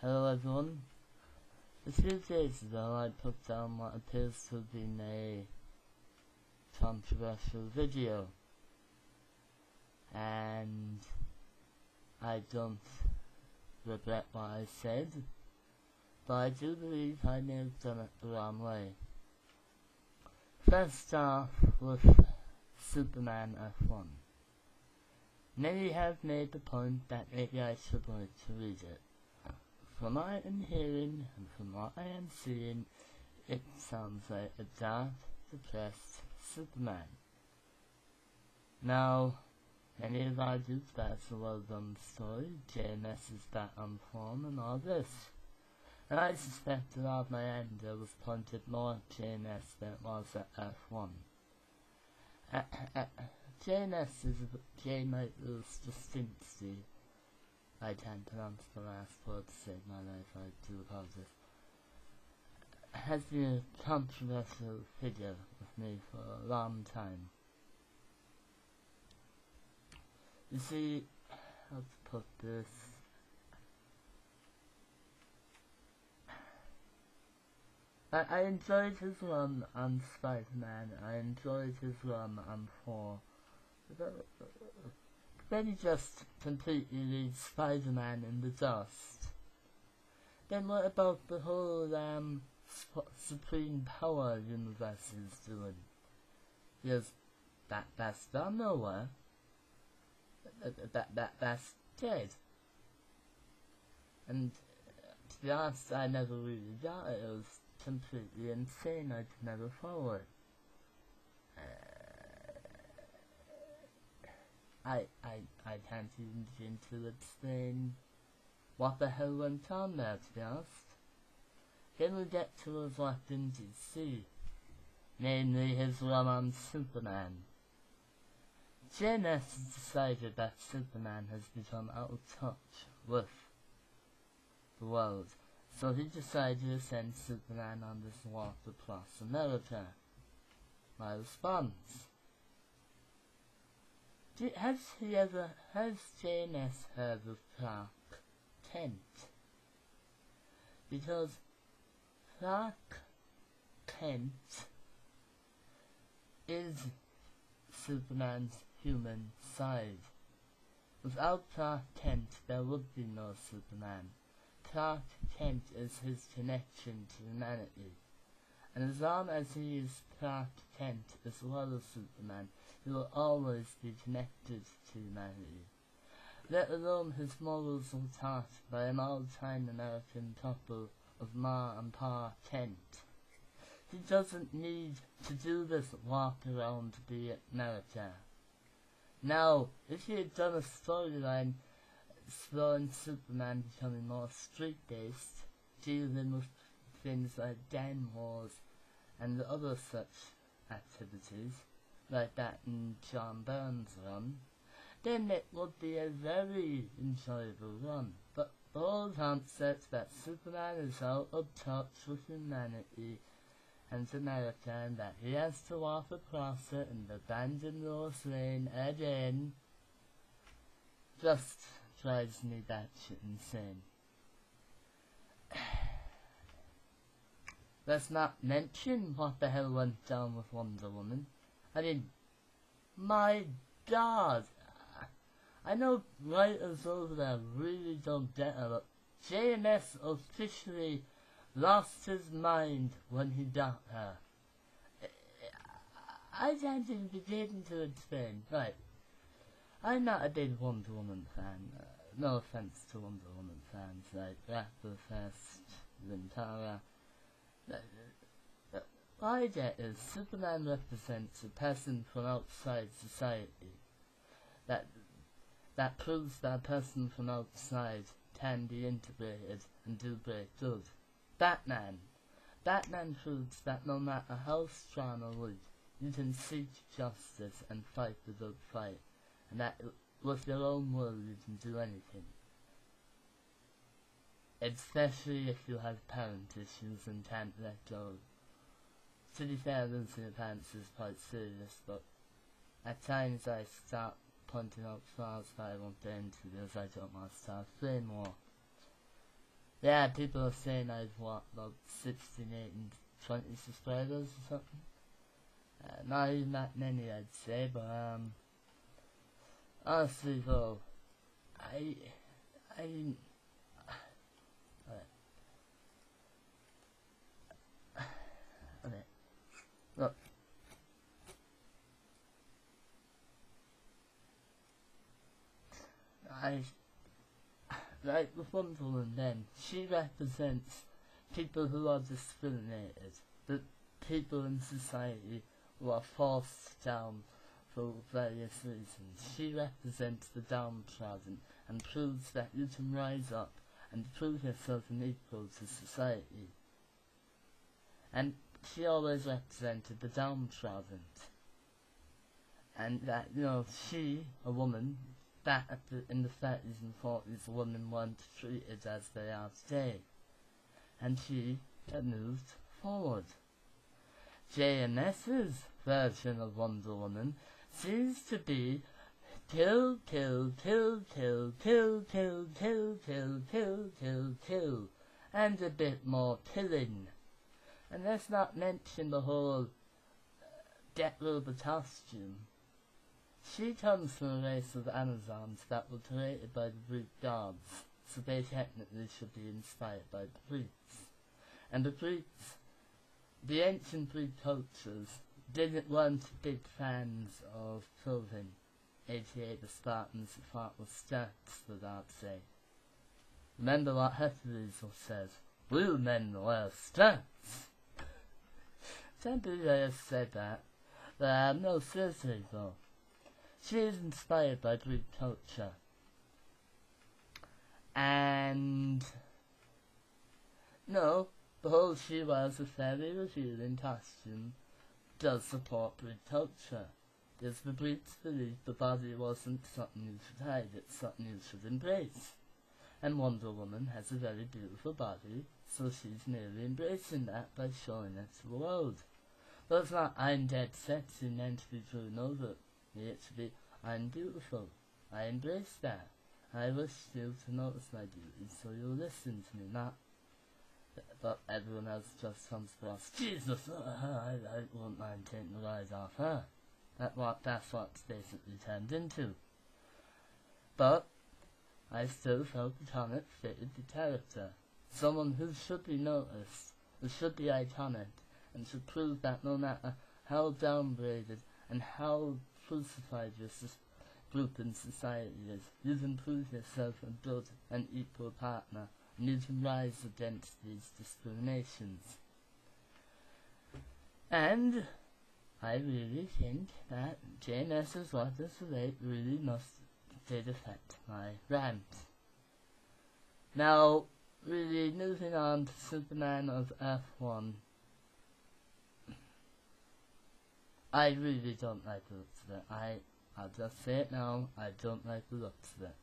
Hello everyone. A few days ago I put down what appears to have been a controversial video, and I don't regret what I said, but I do believe I may have done it the wrong way. First off with Superman F1. Many have made the point that maybe I should like to read it. From what I am hearing and from what I am seeing, it sounds like a dark, depressed Superman. Now, many have argued that it's a well-done story, J.M.S is back on form and all this. And I suspect that on my end it was pointed more at J.M.S than it was at F1. J.M.S is a J-might lose distinctly. I can't pronounce the last word to save my life, I do apologize. Has been a controversial figure with me for a long time. You see, how to put this? I enjoyed his run on Spider-Man, I enjoyed his run on 4. Then he just completely leaves Spider-Man in the dust. Then what about the whole Supreme Power universe is doing? Because that's gone nowhere. That's dead. And to be honest, I never really got it. It was completely insane. I could never follow it. I can't even begin to explain what the hell went on there, to be honest. Then we get to his left in DC, namely his run on Superman. J.M.S has decided that Superman has become out of touch with the world, so he decided to send Superman on this walk across America. My response: has J.M.S heard of Clark Kent? Because Clark Kent is Superman's human side. Without Clark Kent, there would be no Superman. Clark Kent is his connection to humanity. And as long as he is Clark Kent as well as Superman, he will always be connected to humanity. Let alone his morals were taught by an old-time American couple of Ma and Pa Kent. He doesn't need to do this walk around the America. Now, if he had done a storyline exploring Superman becoming more street-based, dealing with things like gang wars and other such activities, like that in John Byrne's run, then it would be a very enjoyable run. But the whole concept that Superman is out of touch with humanity and America, and that he has to walk across it and abandon Lois Lane again, just drives me batshit insane. Let's not mention what the hell went down with Wonder Woman. I mean, my God, I know writers over there really don't get it, but J.M.S officially lost his mind when he got her. I can't even begin to explain. Right, I'm not a big Wonder Woman fan. No offense to Wonder Woman fans like Rapperfest, Ventara. What I get is Superman represents a person from outside society. That proves that a person from outside can be integrated and do great good. Batman proves that no matter how strong or weak, you can seek justice and fight the good fight, and that with your own will you can do anything. Especially if you have parent issues and can't let go. To be fair, losing your parents is quite serious, but at times I start pointing out flaws that I won't get into because I don't want to start a flame war. Yeah, people are saying I've what, about 16, 18, 20 subscribers or something. Not even that many, I'd say, but honestly though, I okay. Look. Like with Wonder Woman then, she represents people who are discriminated, the people in society who are forced down for various reasons. She represents the downtrodden and proves that you can rise up and prove yourself an equal to society. And she always represented the downtrodden. And that, you know, she, a woman, back in the 30s and 40s, women weren't treated as they are today. And she had moved forward. J.M.S's version of Wonder Woman seems to be kill, kill, kill, kill, kill, kill, kill, kill, kill, kill, kill, and a bit more killing. And let's not mention the whole get rid of the costume. She comes from a race of Amazons that were created by the Greek gods, so they technically should be inspired by the Greeks. And the Greeks, the ancient Greek cultures, weren't big fans of clothing, aka the Spartans thought was skirts, for God's sake. Remember what Hercules says, "Will men wear skirts?" Can't believe I just said that, but no, seriously though. She is inspired by Greek culture. And no, the whole she wears a fairly revealing costume does support Greek culture. Because the Greeks believed the body wasn't something you should hide, it's something you should embrace. And Wonder Woman has a very beautiful body, so she's nearly embracing that by showing it to the world. But it's not I'm dead sexy meant to be true, no, that it should be I'm beautiful. I embrace that. I wish you to notice my beauty, so you'll listen to me, not but everyone else just comes across, Jesus, I won't mind taking the eyes off her. That's what it's basically turned into. But I still felt the comic fitted the character. Someone who should be noticed, who should be iconic, and should prove that no matter how downgraded and how crucified your group in society is, you can prove yourself and build an equal partner, and you can rise against these discriminations. And I really think that J.M.S's What is the Rate really did affect my rant. Now, really moving on to Superman of Earth 1. I really don't like the looks of it. I'll just say it now, I don't like the looks of it.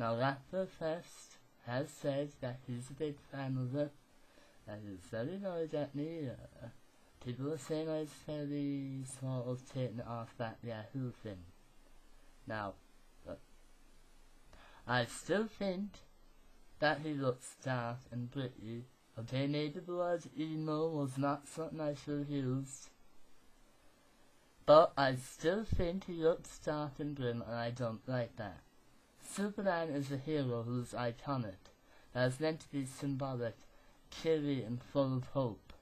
Now, Rapperfest has said that he's a big fan of it, and he's very annoyed at me. People are saying I was fairly sort of taking it off that Yahoo thing. Now, I still think that he looks dark and gritty. Okay, maybe the word emo was not something I should have used. But I still think he looks dark and grim, and I don't like that. Superman is a hero who's iconic, that is meant to be symbolic, cheery and full of hope.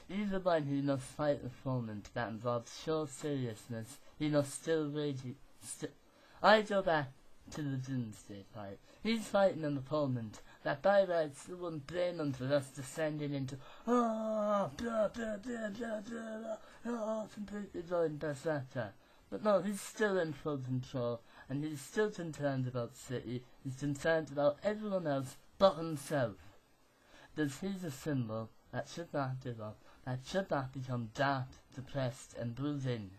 Even when he must fight an opponent that involves sure seriousness, he must still rage. I go back to the Doomsday fight. He's fighting an opponent that by rights you wouldn't blame him for just descending into completely going berserker. But no, he's still in full control, and he's still concerned about the city. He's concerned about everyone else but himself. Because he's a symbol that should not give up, that should not become dark, depressed, and brooding.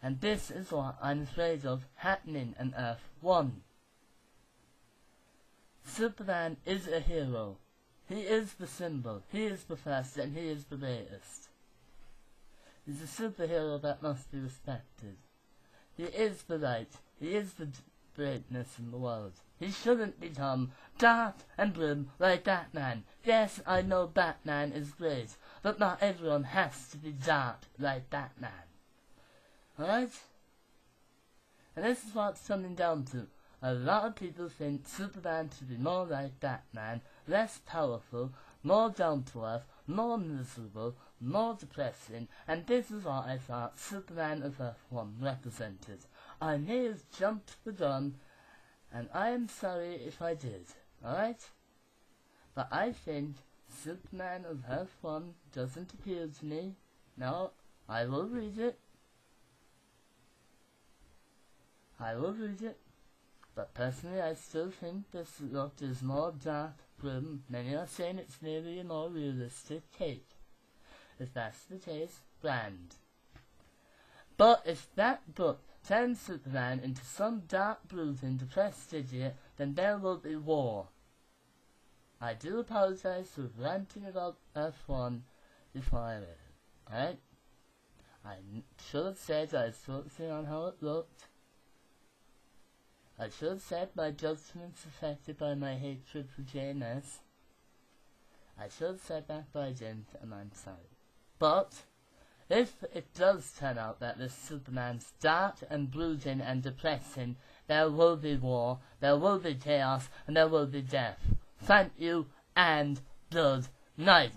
And this is what I'm afraid of happening in Earth 1. Superman is a hero. He is the symbol. He is the first, and he is the greatest. He's a superhero that must be respected. He is the light. He is the greatness in the world. He shouldn't become dark and grim like Batman. Yes, I know Batman is great, but not everyone has to be dark like Batman. Alright? And this is what it's coming down to. A lot of people think Superman should be more like Batman, less powerful, more down to earth, more miserable, more depressing, and this is what I thought Superman of Earth 1 represented. I may have jumped the gun, and I am sorry if I did, alright? But I think Superman of Earth 1 doesn't appeal to me. No, I will read it. But personally I still think this look is more dark, grim. Many are saying it's maybe a more realistic take. If that's the case, grand. But if that book turns Superman into some dark, brooding, depressed idiot, then there will be war. I do apologize for ranting about Earth 1 before I read it, alright? I should have said I was focusing on how it looked. I should have said my judgment's affected by my hatred for J.M.S. I should have said that, but I didn't, and I'm sorry. But if it does turn out that this Superman's dark and brooding and depressing, there will be war, there will be chaos, and there will be death. Thank you, and good night.